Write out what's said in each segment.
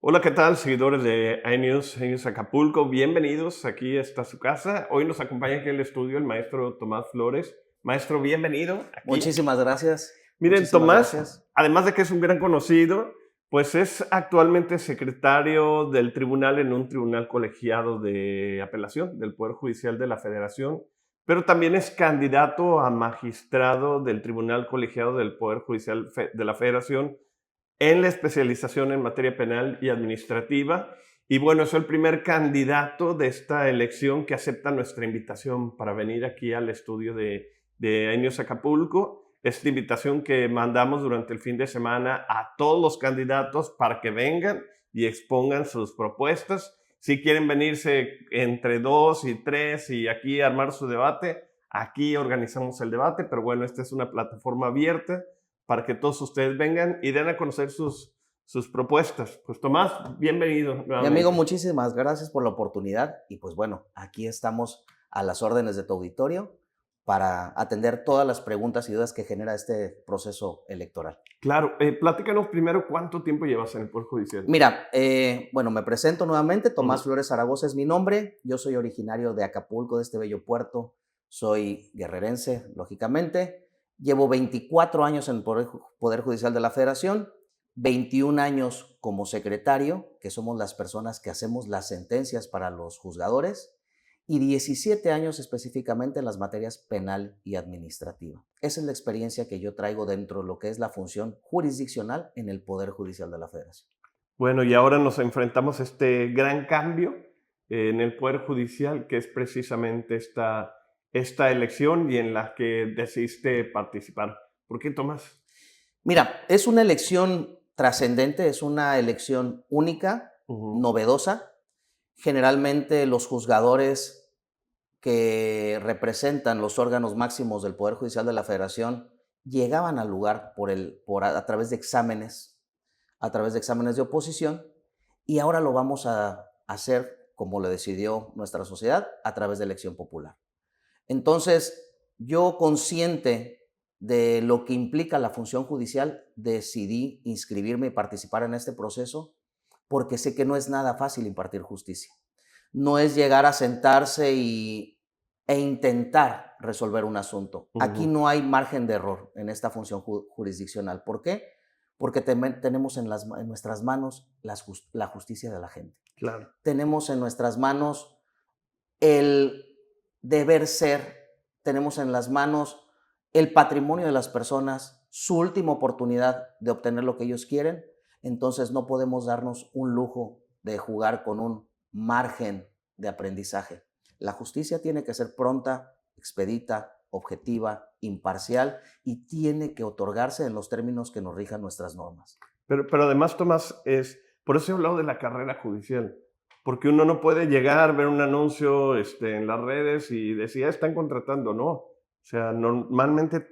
Hola, ¿qué tal? Seguidores de iNews Acapulco, bienvenidos. Aquí está su casa. Hoy nos acompaña aquí en el estudio el maestro Tomás Flores. Maestro, bienvenido aquí. Muchísimas gracias, Miren, muchísimas Tomás, gracias. además de que es un gran conocido, pues es actualmente secretario del tribunal en un tribunal colegiado de apelación del Poder Judicial de la Federación, pero también es candidato a magistrado del tribunal colegiado del Poder Judicial de la Federación en la especialización en materia penal y administrativa. Y bueno, es el primer candidato de esta elección que acepta nuestra invitación para venir aquí al estudio de Años Acapulco. Esta invitación que mandamos durante el fin de semana a todos los candidatos para que vengan y expongan sus propuestas. Si quieren venirse entre dos y tres y aquí armar su debate, aquí organizamos el debate, pero bueno, esta es una plataforma abierta para que todos ustedes vengan y den a conocer sus propuestas. Pues Tomás, bienvenido Mi amigo, nuevamente. muchísimas gracias por la oportunidad y pues bueno, aquí estamos a las órdenes de tu auditorio para atender todas las preguntas y dudas que genera este proceso electoral. Claro, platícanos primero cuánto tiempo llevas en el Poder Judicial. Mira, bueno, me presento nuevamente, Tomás Ujú. Flores Zaragoza es mi nombre, yo soy originario de Acapulco, de este bello puerto, soy guerrerense, lógicamente, llevo 24 años en el Poder Judicial de la Federación, 21 años como secretario, que somos las personas que hacemos las sentencias para los juzgadores, y 17 años específicamente en las materias penal y administrativa. Esa es la experiencia que yo traigo dentro de lo que es la función jurisdiccional en el Poder Judicial de la Federación. Bueno, y ahora nos enfrentamos a este gran cambio en el Poder Judicial, que es precisamente esta elección y en la que decidiste participar. ¿Por qué, Tomás? Mira, es una elección trascendente, es una elección única, Ujú. novedosa. Generalmente los juzgadores que representan los órganos máximos del Poder Judicial de la Federación llegaban al lugar a través de exámenes, a través de exámenes de oposición, y ahora lo vamos a hacer como lo decidió nuestra sociedad, a través de elección popular. Entonces, yo consciente de lo que implica la función judicial, decidí inscribirme y participar en este proceso porque sé que no es nada fácil impartir justicia. No es llegar a sentarse e intentar resolver un asunto. Aquí Ujú. no hay margen de error en esta función jurisdiccional. ¿Por qué? Porque tenemos en nuestras manos la justicia de la gente. Claro. Tenemos en nuestras manos el deber ser, tenemos en las manos el patrimonio de las personas, su última oportunidad de obtener lo que ellos quieren, entonces no podemos darnos un lujo de jugar con un margen de aprendizaje. La justicia tiene que ser pronta, expedita, objetiva, imparcial y tiene que otorgarse en los términos que nos rijan nuestras normas. Pero además, Tomás, por eso he hablado de la carrera judicial, porque uno no puede llegar, ver un anuncio en las redes y decir, ya están contratando, no. O sea, normalmente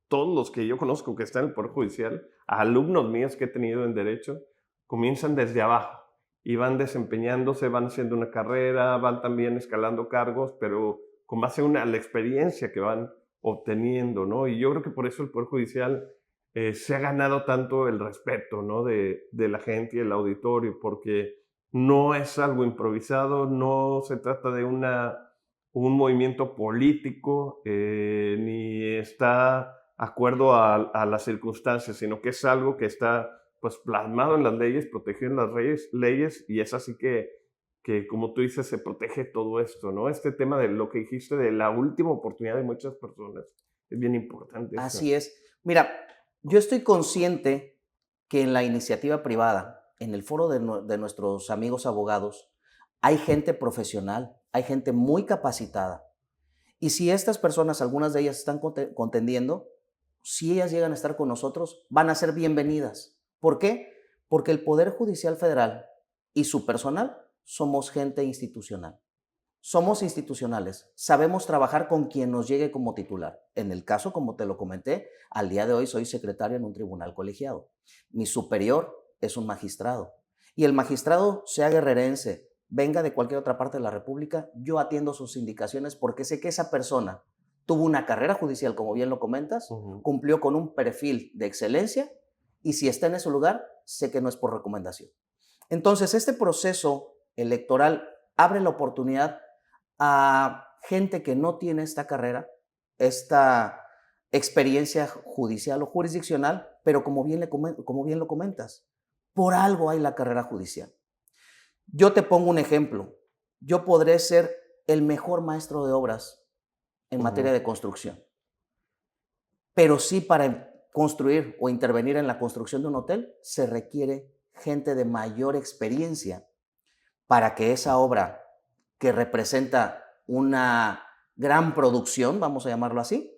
todos los que yo conozco que están en el Poder Judicial, alumnos míos que he tenido en Derecho, comienzan desde abajo y van desempeñándose, van haciendo una carrera, van también escalando cargos, pero con base a la experiencia que van obteniendo, ¿no? Y yo creo que por eso el Poder Judicial se ha ganado tanto el respeto, ¿no? de la gente y el auditorio, porque no es algo improvisado, no se trata de un movimiento político, ni está acuerdo a las circunstancias, sino que es algo que está pues plasmado en las leyes, protegido en las leyes, y es así que, como tú dices, se protege todo esto, ¿no? Este tema de lo que dijiste de la última oportunidad de muchas personas, es bien importante esto. Así es. Mira, yo estoy consciente que en la iniciativa privada, en el foro de nuestros amigos abogados, hay gente profesional, hay gente muy capacitada. Y si estas personas, algunas de ellas están contendiendo, si ellas llegan a estar con nosotros, van a ser bienvenidas. ¿Por qué? Porque el Poder Judicial Federal y su personal somos gente institucional. Somos institucionales, sabemos trabajar con quien nos llegue como titular. En el caso, como te lo comenté, al día de hoy soy secretario en un tribunal colegiado. Mi superior es un magistrado. Y el magistrado, sea guerrerense, venga de cualquier otra parte de la República, yo atiendo sus indicaciones porque sé que esa persona tuvo una carrera judicial, como bien lo comentas, Ujú. cumplió con un perfil de excelencia y si está en ese lugar, sé que no es por recomendación. Entonces, este proceso electoral abre la oportunidad a gente que no tiene esta carrera, esta experiencia judicial o jurisdiccional, pero como bien lo comentas, por algo hay la carrera judicial. Yo te pongo un ejemplo. Yo podré ser el mejor maestro de obras en materia de construcción, pero sí para construir o intervenir en la construcción de un hotel se requiere gente de mayor experiencia para que esa obra que representa una gran producción, vamos a llamarlo así,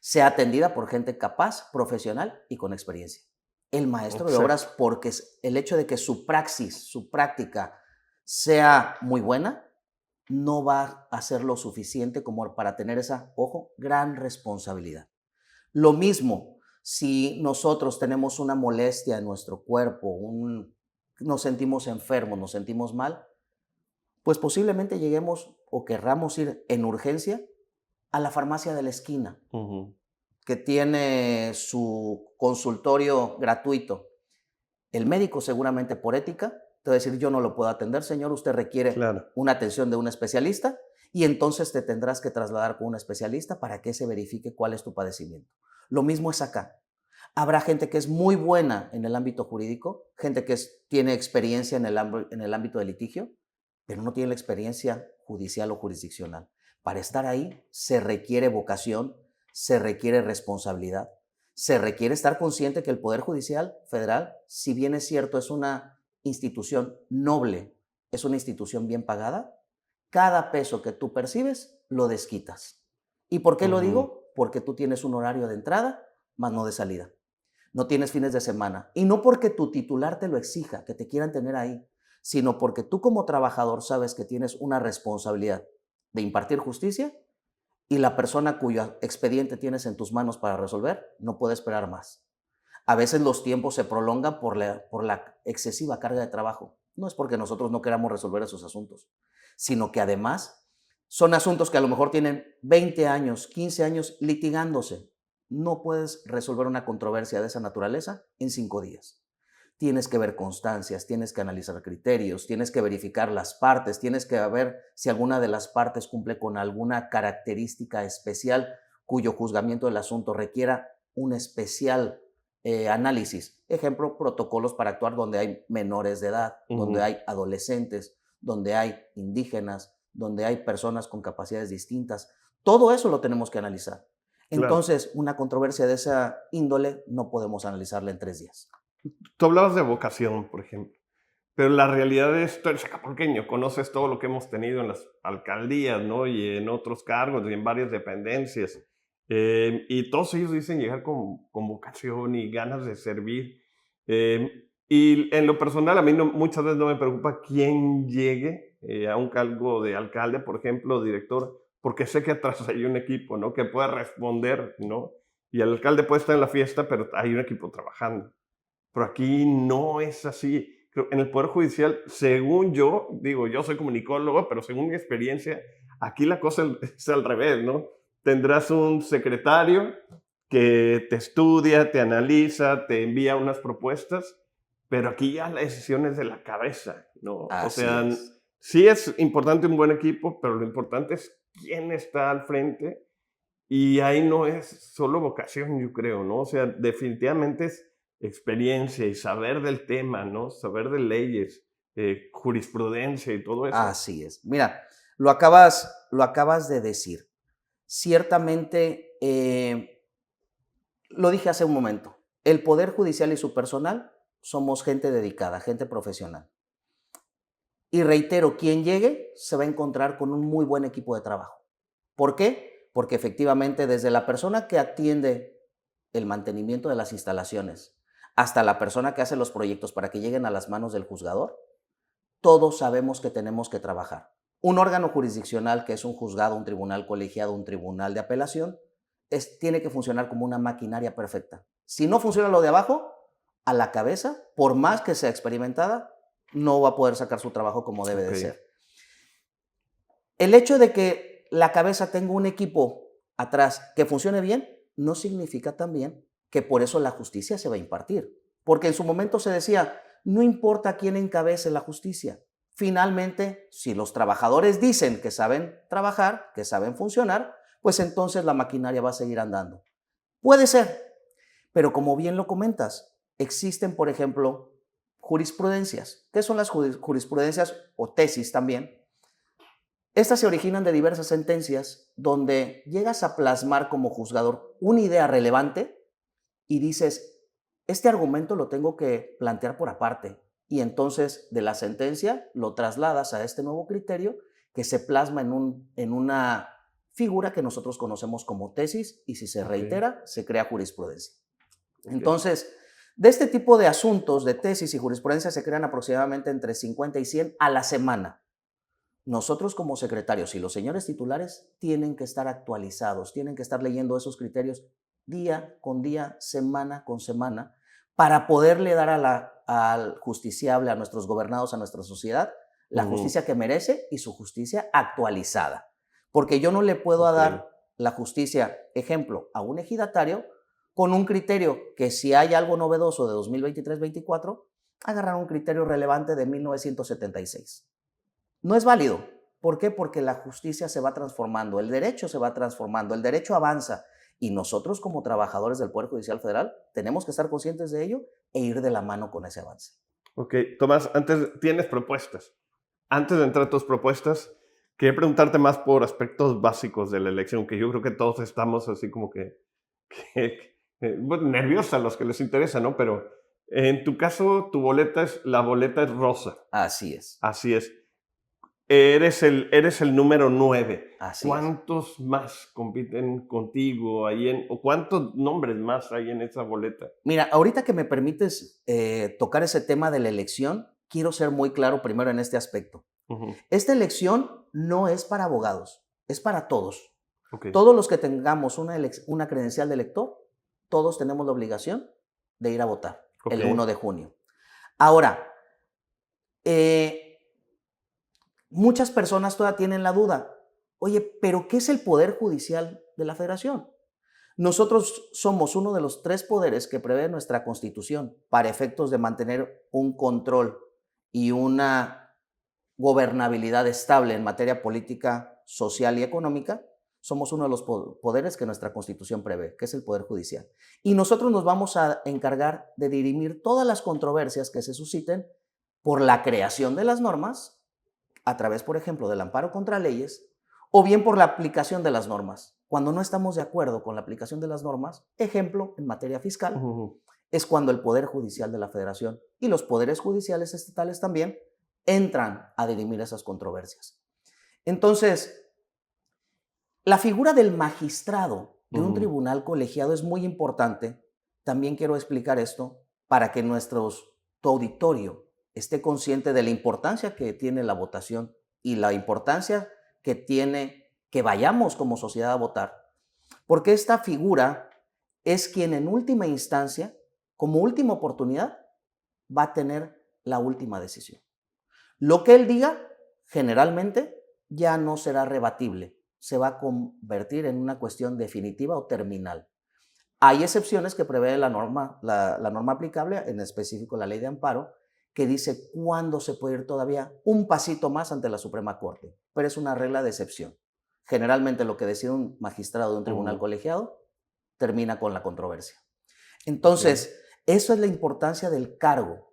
sea atendida por gente capaz, profesional y con experiencia. El maestro de obras, Exacto. porque el hecho de que su praxis, su práctica sea muy buena, no va a ser lo suficiente como para tener esa, ojo, gran responsabilidad. Lo mismo si nosotros tenemos una molestia en nuestro cuerpo, nos sentimos enfermos, nos sentimos mal, pues posiblemente lleguemos o querramos ir en urgencia a la farmacia de la esquina, Ujú. que tiene su consultorio gratuito. El médico seguramente por ética te va a decir, yo no lo puedo atender, señor, usted requiere Claro. una atención de un especialista y entonces te tendrás que trasladar con un especialista para que se verifique cuál es tu padecimiento. Lo mismo es acá. Habrá gente que es muy buena en el ámbito jurídico, gente que tiene experiencia en el ámbito de litigio, pero no tiene la experiencia judicial o jurisdiccional. Para estar ahí se requiere vocación, se requiere responsabilidad, se requiere estar consciente que el Poder Judicial Federal, si bien es cierto, es una institución noble, es una institución bien pagada, cada peso que tú percibes lo desquitas. ¿Y por qué lo Ujú. digo? Porque tú tienes un horario de entrada, más no de salida. No tienes fines de semana. Y no porque tu titular te lo exija, que te quieran tener ahí, sino porque tú como trabajador sabes que tienes una responsabilidad de impartir justicia y la persona cuyo expediente tienes en tus manos para resolver no puede esperar más. A veces los tiempos se prolongan por la excesiva carga de trabajo. No es porque nosotros no queramos resolver esos asuntos, sino que además son asuntos que a lo mejor tienen 20 años, 15 años litigándose. No puedes resolver una controversia de esa naturaleza en 5 días. Tienes que ver constancias, tienes que analizar criterios, tienes que verificar las partes, tienes que ver si alguna de las partes cumple con alguna característica especial cuyo juzgamiento del asunto requiera un especial análisis. Ejemplo, protocolos para actuar donde hay menores de edad, donde Ujú. hay adolescentes, donde hay indígenas, donde hay personas con capacidades distintas. Todo eso lo tenemos que analizar. Claro. Entonces, una controversia de esa índole no podemos analizarla en 3 días. Tú hablabas de vocación, por ejemplo, pero la realidad es, tú eres acapulqueño, conoces todo lo que hemos tenido en las alcaldías, ¿no? Y en otros cargos y en varias dependencias. Y todos ellos dicen llegar con vocación y ganas de servir. Y en lo personal, a mí muchas veces no me preocupa quién llegue a un cargo de alcalde, por ejemplo, director, porque sé que atrás hay un equipo, ¿no? Que puede responder, ¿no? Y el alcalde puede estar en la fiesta, pero hay un equipo trabajando. Pero aquí no es así. En el Poder Judicial, según yo, digo, yo soy comunicólogo, pero según mi experiencia, aquí la cosa es al revés, ¿no? Tendrás un secretario que te estudia, te analiza, te envía unas propuestas, pero aquí ya la decisión es de la cabeza, ¿no? O Así sea, es. sí es importante un buen equipo, pero lo importante es quién está al frente y ahí no es solo vocación, yo creo, ¿no? O sea, definitivamente es experiencia y saber del tema, ¿no? Saber de leyes, jurisprudencia y todo eso. Así es. Mira, lo acabas de decir. Ciertamente, lo dije hace un momento, el Poder Judicial y su personal somos gente dedicada, gente profesional. Y reitero, quien llegue se va a encontrar con un muy buen equipo de trabajo. ¿Por qué? Porque efectivamente desde la persona que atiende el mantenimiento de las instalaciones hasta la persona que hace los proyectos para que lleguen a las manos del juzgador, todos sabemos que tenemos que trabajar. Un órgano jurisdiccional, que es un juzgado, un tribunal colegiado, un tribunal de apelación, tiene que funcionar como una maquinaria perfecta. Si no funciona lo de abajo, a la cabeza, por más que sea experimentada, no va a poder sacar su trabajo como debe Ok, de ser. El hecho de que la cabeza tenga un equipo atrás que funcione bien, no significa también que por eso la justicia se va a impartir. Porque en su momento se decía, no importa quién encabece la justicia. Finalmente, si los trabajadores dicen que saben trabajar, que saben funcionar, pues entonces la maquinaria va a seguir andando. Puede ser, pero como bien lo comentas, existen, por ejemplo, jurisprudencias. ¿Qué son las jurisprudencias o tesis también? Estas se originan de diversas sentencias donde llegas a plasmar como juzgador una idea relevante y dices, este argumento lo tengo que plantear por aparte. Y entonces de la sentencia lo trasladas a este nuevo criterio que se plasma en una figura que nosotros conocemos como tesis y si se reitera, se crea jurisprudencia. Entonces, de este tipo de asuntos, de tesis y jurisprudencia, se crean aproximadamente entre 50 y 100 a la semana. Nosotros como secretarios y los señores titulares tienen que estar actualizados, tienen que estar leyendo esos criterios día con día, semana con semana, para poderle dar al justiciable, a nuestros gobernados, a nuestra sociedad, la justicia que merece y su justicia actualizada. Porque yo no le puedo dar la justicia, ejemplo, a un ejidatario con un criterio que si hay algo novedoso de 2023-24, agarrar un criterio relevante de 1976. No es válido. ¿Por qué? Porque la justicia se va transformando, el derecho se va transformando, el derecho avanza y nosotros como trabajadores del Poder Judicial Federal tenemos que estar conscientes de ello e ir de la mano con ese avance. Ok, Tomás, tienes propuestas. Antes de entrar a tus propuestas, quería preguntarte más por aspectos básicos de la elección, que yo creo que todos estamos así como bueno, nerviosos a los que les interesa, ¿no? Pero en tu caso, la boleta es rosa. Así es. Así es. Eres el número 9. Así ¿Cuántos más compiten contigo ahí o cuántos nombres más hay en esa boleta? Mira, ahorita que me permites tocar ese tema de la elección, quiero ser muy claro primero en este aspecto. Esta elección no es para abogados, es para todos. Todos los que tengamos una credencial de elector, todos tenemos la obligación de ir a votar el 1 de junio. Ahora, muchas personas todavía tienen la duda. Oye, ¿pero qué es el Poder Judicial de la Federación? Nosotros somos uno de los 3 poderes que prevé nuestra Constitución para efectos de mantener un control y una gobernabilidad estable en materia política, social y económica. Somos uno de los poderes que nuestra Constitución prevé, que es el Poder Judicial. Y nosotros nos vamos a encargar de dirimir todas las controversias que se susciten por la creación de las normas, a través, por ejemplo, del amparo contra leyes, o bien por la aplicación de las normas. Cuando no estamos de acuerdo con la aplicación de las normas, ejemplo, en materia fiscal, es cuando el Poder Judicial de la Federación y los poderes judiciales estatales también entran a dirimir esas controversias. Entonces, la figura del magistrado de un tribunal colegiado es muy importante. También quiero explicar esto para que tu auditorio esté consciente de la importancia que tiene la votación y la importancia que tiene que vayamos como sociedad a votar, porque esta figura es quien en última instancia, como última oportunidad, va a tener la última decisión. Lo que él diga, generalmente, ya no será rebatible, se va a convertir en una cuestión definitiva o terminal. Hay excepciones que prevé la norma aplicable, en específico la ley de amparo, que dice cuándo se puede ir todavía un pasito más ante la Suprema Corte, pero es una regla de excepción. Generalmente lo que decide un magistrado de un tribunal colegiado termina con la controversia. Entonces, eso es la importancia del cargo.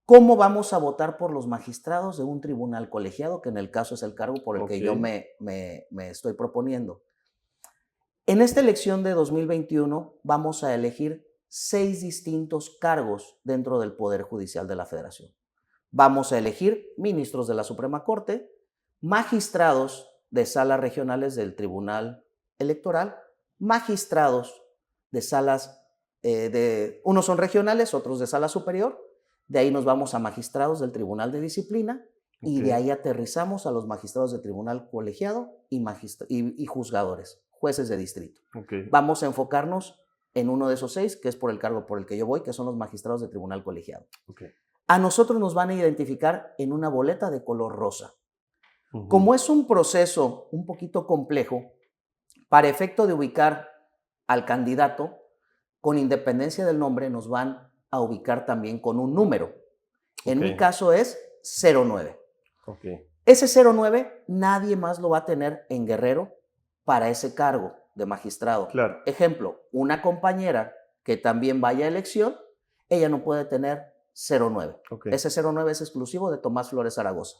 ¿Cómo vamos a votar por los magistrados de un tribunal colegiado, que en el caso es el cargo por el que yo me estoy proponiendo? En esta elección de 2021 vamos a elegir 6 distintos cargos dentro del Poder Judicial de la Federación. Vamos a elegir ministros de la Suprema Corte, magistrados de salas regionales del Tribunal Electoral, magistrados de salas, unos son regionales, otros de sala superior, de ahí nos vamos a magistrados del Tribunal de Disciplina y de ahí aterrizamos a los magistrados del Tribunal Colegiado y juzgadores, jueces de distrito. Vamos a enfocarnos en uno de esos 6, que es por el cargo por el que yo voy, que son los magistrados del Tribunal Colegiado. A nosotros nos van a identificar en una boleta de color rosa. Como es un proceso un poquito complejo, para efecto de ubicar al candidato, con independencia del nombre, nos van a ubicar también con un número. En Ok, mi caso es 09. ok, Ese 09 nadie más lo va a tener en Guerrero para ese cargo de magistrado. claro, Ejemplo, una compañera que también vaya a elección, ella no puede tener 09. ok, Ese 09 es exclusivo de Tomás Flores Zaragoza.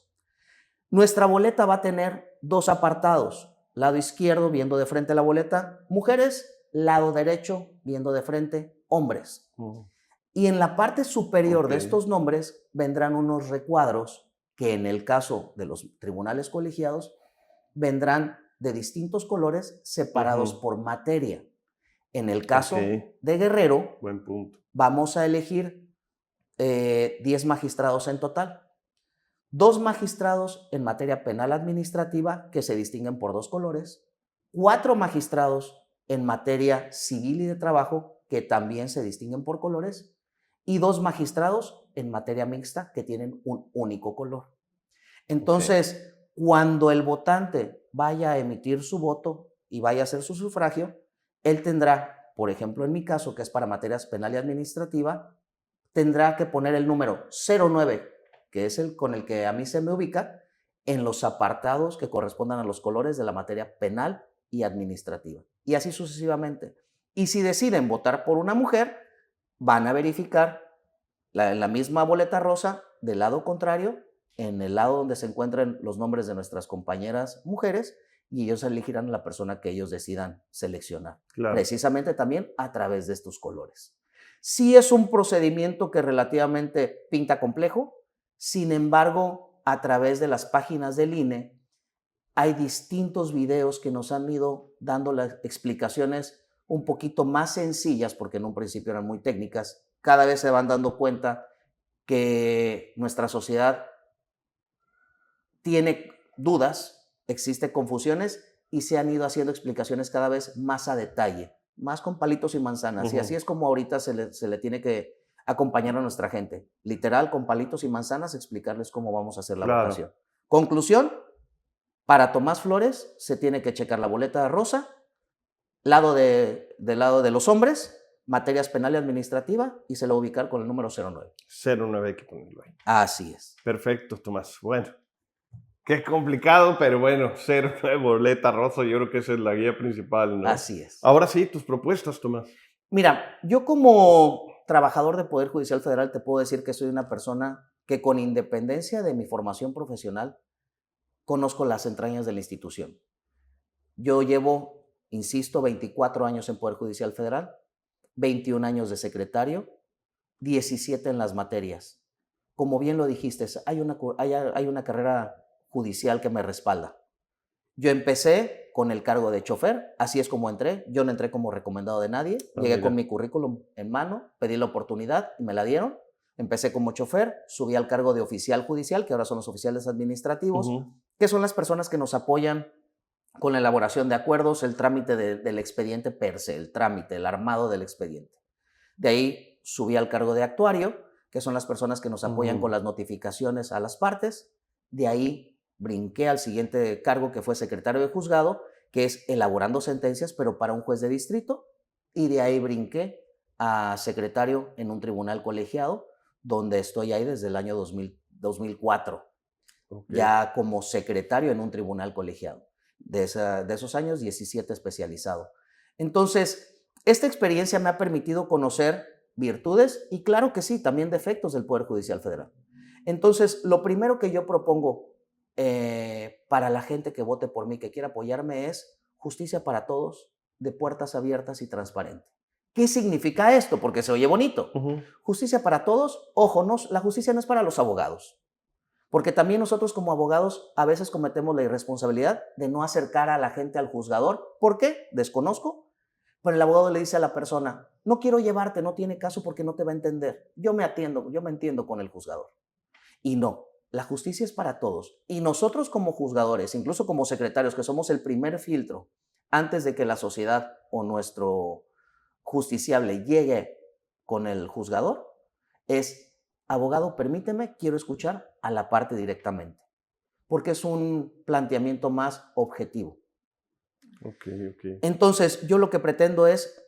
Nuestra boleta va a tener dos apartados. Lado izquierdo, viendo de frente la boleta, mujeres. Lado derecho, viendo de frente, hombres. Y en la parte superior ok, de estos nombres vendrán unos recuadros que en el caso de los tribunales colegiados vendrán de distintos colores separados por materia. En el ok, caso de Guerrero, buen punto. vamos a elegir 10 magistrados en total. 2 magistrados en materia penal administrativa que se distinguen por 2 colores. 4 magistrados en materia civil y de trabajo que también se distinguen por colores. Y 2 magistrados en materia mixta que tienen un único color. Entonces, cuando el votante vaya a emitir su voto y vaya a hacer su sufragio, él tendrá, por ejemplo, en mi caso, que es para materias penal y administrativa, tendrá que poner el número 09, que es el con el que a mí se me ubica, en los apartados que correspondan a los colores de la materia penal y administrativa. Y así sucesivamente. Y si deciden votar por una mujer, van a verificar la misma boleta rosa del lado contrario, en el lado donde se encuentran los nombres de nuestras compañeras mujeres, y ellos elegirán a la persona que ellos decidan seleccionar, Claro, precisamente también a través de estos colores. Sí es un procedimiento que relativamente pinta complejo, sin embargo, a través de las páginas del INE hay distintos videos que nos han ido dando las explicaciones un poquito más sencillas, porque en un principio eran muy técnicas. Cada vez se van dando cuenta que nuestra sociedad tiene dudas, existe confusiones y se han ido haciendo explicaciones cada vez más a detalle, más con palitos y manzanas. Y así es como ahorita se le tiene que acompañar a nuestra gente. Literal, con palitos y manzanas, explicarles cómo vamos a hacer la claro, votación. Conclusión, para Tomás Flores se tiene que checar la boleta rosa, del lado de los hombres, materias penal y administrativa, y se lo va a ubicar con el número 09. 09 hay que ponerlo ahí. Así es. Perfecto, Tomás. Bueno, qué complicado, pero bueno, 09 boleta rosa, yo creo que esa es la guía principal, ¿no? Así es. Ahora sí, tus propuestas, Tomás. Mira, yo como trabajador del Poder Judicial Federal te puedo decir que soy una persona que con independencia de mi formación profesional, conozco las entrañas de la institución. Yo llevo, insisto, 24 años en Poder Judicial Federal, 21 años de secretario, 17 en las materias. Como bien lo dijiste, hay una carrera judicial que me respalda. Yo empecé con el cargo de chofer, así es como entré. Yo no entré como recomendado de nadie. Llegué con mi currículum en mano, pedí la oportunidad y me la dieron. Empecé como chofer, subí al cargo de oficial judicial, que ahora son los oficiales administrativos, que son las personas que nos apoyan con la elaboración de acuerdos, el trámite del expediente per se, el trámite, el armado del expediente. De ahí subí al cargo de actuario, que son las personas que nos apoyan con las notificaciones a las partes. De ahí brinqué al siguiente cargo, que fue secretario de juzgado, que es elaborando sentencias, pero para un juez de distrito. Y de ahí brinqué a secretario en un tribunal colegiado, donde estoy ahí desde el año 2004, ya como secretario en un tribunal colegiado. De esos años, 17 especializado. Entonces, esta experiencia me ha permitido conocer virtudes y, claro que sí, también defectos del Poder Judicial Federal. Entonces, lo primero que yo propongo para la gente que vote por mí, que quiera apoyarme, es justicia para todos, de puertas abiertas y transparente. ¿Qué significa esto? Porque se oye bonito. Justicia para todos, ojo, la justicia no es para los abogados. Porque también nosotros como abogados a veces cometemos la irresponsabilidad de no acercar a la gente al juzgador. ¿Por qué? Desconozco. Pero el abogado le dice a la persona, no quiero llevarte, no tiene caso porque no te va a entender. Yo me entiendo con el juzgador. Y no, la justicia es para todos. Y nosotros como juzgadores, incluso como secretarios, que somos el primer filtro antes de que la sociedad o nuestro justiciable llegue con el juzgador, es, abogado, permíteme, quiero escuchar a la parte directamente, porque es un planteamiento más objetivo. Entonces, yo lo que pretendo es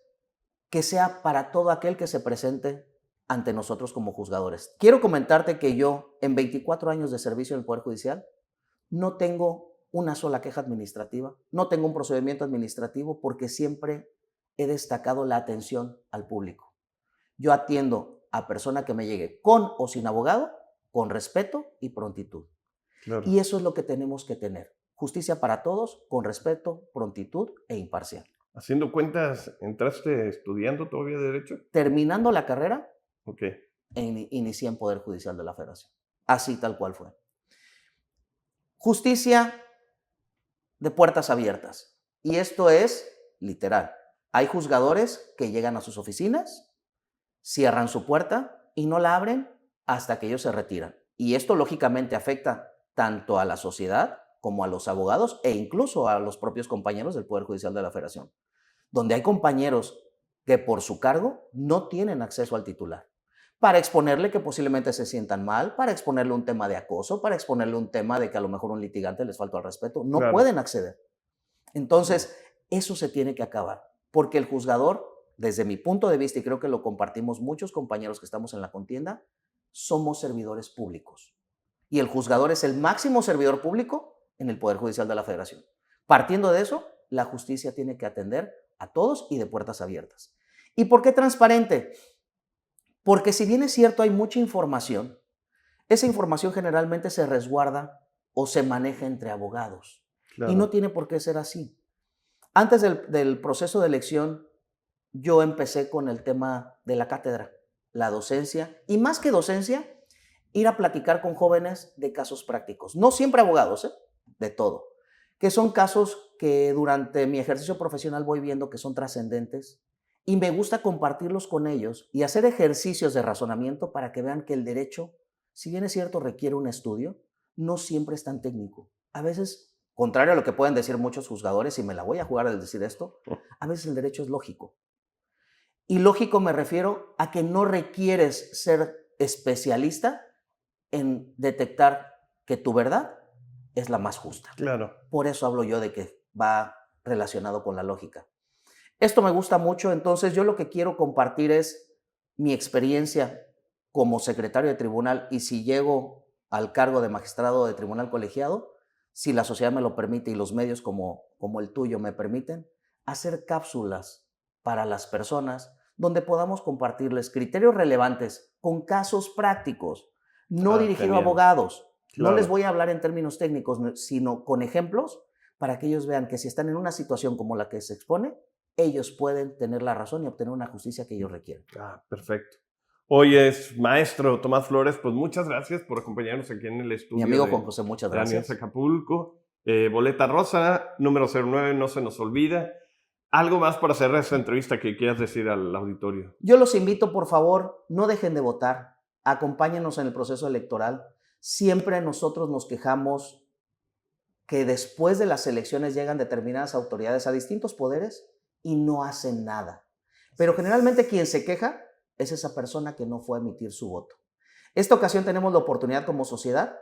que sea para todo aquel que se presente ante nosotros como juzgadores. Quiero comentarte que yo, en 24 años de servicio en el Poder Judicial, no tengo una sola queja administrativa, no tengo un procedimiento administrativo porque siempre he destacado la atención al público. Yo atiendo a persona que me llegue con o sin abogado, con respeto y prontitud. Claro. Y eso es lo que tenemos que tener. Justicia para todos, con respeto, prontitud e imparcial. Haciendo cuentas, ¿entraste estudiando todavía Derecho? Terminando la carrera, Ok. inicié en Poder Judicial de la Federación. Así tal cual fue. Justicia de puertas abiertas. Y esto es literal. Hay juzgadores que llegan a sus oficinas, cierran su puerta y no la abren hasta que ellos se retiran. Y esto lógicamente afecta tanto a la sociedad como a los abogados e incluso a los propios compañeros del Poder Judicial de la Federación, donde hay compañeros que por su cargo no tienen acceso al titular, para exponerle que posiblemente se sientan mal, para exponerle un tema de acoso, para exponerle un tema de que a lo mejor un litigante les faltó al respeto. No Claro. pueden acceder. Entonces, eso se tiene que acabar, porque el juzgador, desde mi punto de vista, y creo que lo compartimos muchos compañeros que estamos en la contienda, somos servidores públicos. Y el juzgador es el máximo servidor público en el Poder Judicial de la Federación. Partiendo de eso, la justicia tiene que atender a todos y de puertas abiertas. ¿Y por qué transparente? Porque si bien es cierto, hay mucha información, esa información generalmente se resguarda o se maneja entre abogados. Claro. Y no tiene por qué ser así. Antes del proceso de elección, yo empecé con el tema de la cátedra, la docencia, y más que docencia, ir a platicar con jóvenes de casos prácticos. No siempre abogados, de todo. Que son casos que durante mi ejercicio profesional voy viendo que son trascendentes y me gusta compartirlos con ellos y hacer ejercicios de razonamiento para que vean que el derecho, si bien es cierto, requiere un estudio, no siempre es tan técnico. A veces, contrario a lo que pueden decir muchos juzgadores, y me la voy a jugar al decir esto, a veces el derecho es lógico. Y lógico me refiero a que no requieres ser especialista en detectar que tu verdad es la más justa. Claro. Por eso hablo yo de que va relacionado con la lógica. Esto me gusta mucho, entonces yo lo que quiero compartir es mi experiencia como secretario de tribunal y si llego al cargo de magistrado de tribunal colegiado, si la sociedad me lo permite y los medios como el tuyo me permiten, hacer cápsulas para las personas donde podamos compartirles criterios relevantes con casos prácticos, no dirigido a abogados. Claro. No les voy a hablar en términos técnicos, sino con ejemplos para que ellos vean que si están en una situación como la que se expone, ellos pueden tener la razón y obtener una justicia que ellos requieren. Perfecto. Hoy es maestro Tomás Flores, pues muchas gracias por acompañarnos aquí en el estudio. Mi amigo Juan José, muchas gracias. De Acapulco. Boleta rosa, número 09, no se nos olvida. ¿Algo más para cerrar esta entrevista que quieras decir al auditorio? Yo los invito, por favor, no dejen de votar. Acompáñenos en el proceso electoral. Siempre nosotros nos quejamos que después de las elecciones llegan determinadas autoridades a distintos poderes y no hacen nada. Pero generalmente quien se queja es esa persona que no fue a emitir su voto. Esta ocasión tenemos la oportunidad como sociedad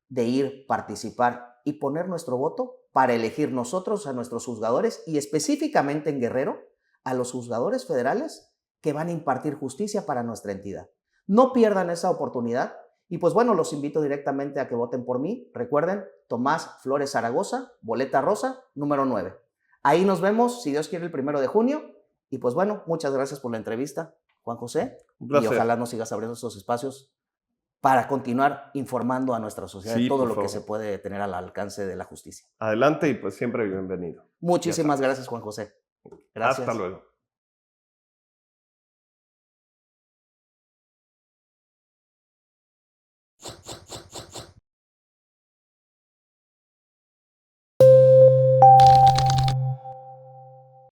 de ir, participar y poner nuestro voto para elegir nosotros a nuestros juzgadores y específicamente en Guerrero a los juzgadores federales que van a impartir justicia para nuestra entidad. No pierdan esa oportunidad y pues bueno, los invito directamente a que voten por mí. Recuerden, Tomás Flores Zaragoza, boleta rosa, número 9. Ahí nos vemos, si Dios quiere, el 1 de junio. Y pues bueno, muchas gracias por la entrevista, Juan José. Y ojalá nos sigas abriendo estos espacios para continuar informando a nuestra sociedad de todo lo que se puede tener al alcance de la justicia. Adelante y pues siempre bienvenido. Muchísimas gracias, Juan José. Gracias. Hasta luego.